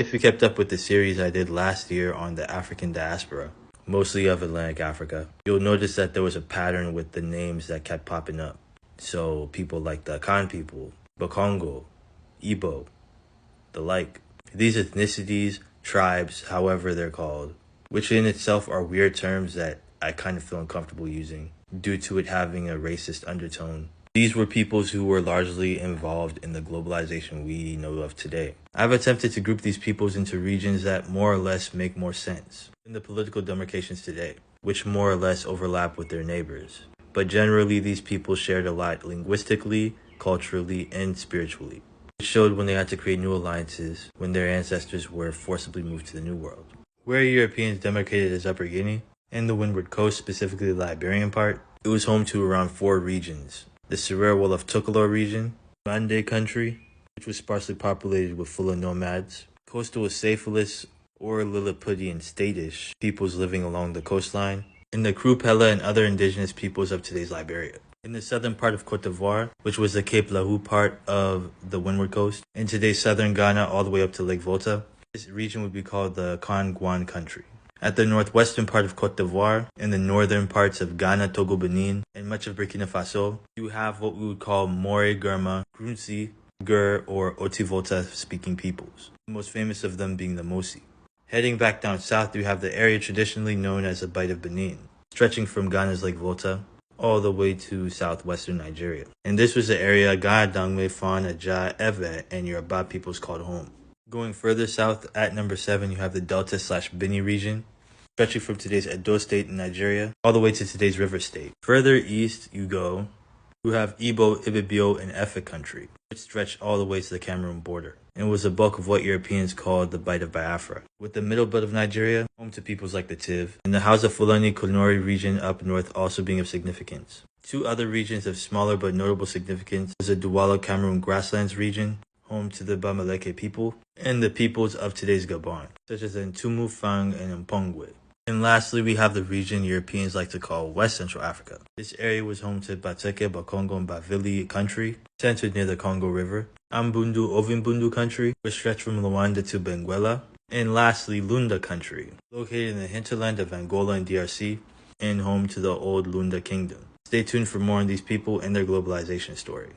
If you kept up with the series I did last year on the African diaspora, mostly of Atlantic Africa, you'll notice that there was a pattern with the names that kept popping up. So people like the Akan people, Bakongo, Igbo, the like. These ethnicities, tribes, however they're called, which in itself are weird terms that I kind of feel uncomfortable using due to it having a racist undertone. These were peoples who were largely involved in the globalization we know of today. I've attempted to group these peoples into regions that more or less make more sense in the political demarcations today, which more or less overlap with their neighbors. But generally, these people shared a lot linguistically, culturally, and spiritually. It showed when they had to create new alliances when their ancestors were forcibly moved to the New World. Where Europeans demarcated as Upper Guinea, and the Windward Coast, specifically the Liberian part, it was home to around 4 regions. The Serere of Tukulor region, Mande country, which was sparsely populated with Fula nomads, coastal Cephallus or Lilliputian statish peoples living along the coastline, and the Krupela and other indigenous peoples of today's Liberia. In the southern part of Cote d'Ivoire, which was the Cape Lahu part of the Windward Coast, and today's southern Ghana all the way up to Lake Volta, this region would be called the Kongwan country. At the northwestern part of Cote d'Ivoire, and the northern parts of Ghana, Togo, Benin, and much of Burkina Faso, you have what we would call More, Gurma, Grunsi, Gur, or Otivolta speaking peoples, the most famous of them being the Mosi. Heading back down south, you have the area traditionally known as the Bight of Benin, stretching from Ghana's Lake Volta all the way to southwestern Nigeria. And this was the area Ghana, Dangme, Fan, Aja, Ewe, and Yoruba peoples called home. Going further south, at number 7, you have the Delta/Bini region, stretching from today's Edo State in Nigeria, all the way to today's River State. Further east you go, you have Igbo, Ibibio, and Efe country, which stretched all the way to the Cameroon border, and was the bulk of what Europeans called the Bight of Biafra, with the middle belt of Nigeria, home to peoples like the Tiv, and the Hausa Fulani Kanuri region up north also being of significance. 2 other regions of smaller but notable significance was the Douala Cameroon grasslands region, home to the Bamileke people, and the peoples of today's Gabon, such as the Ntumu, Fang, and Mpongwe. And lastly, we have the region Europeans like to call West Central Africa. This area was home to Bateke, Bakongo, and Bavili country, centered near the Congo River, Ambundu, Ovimbundu country, which stretched from Luanda to Benguela, and lastly, Lunda country, located in the hinterland of Angola and DRC, and home to the old Lunda kingdom. Stay tuned for more on these people and their globalization story.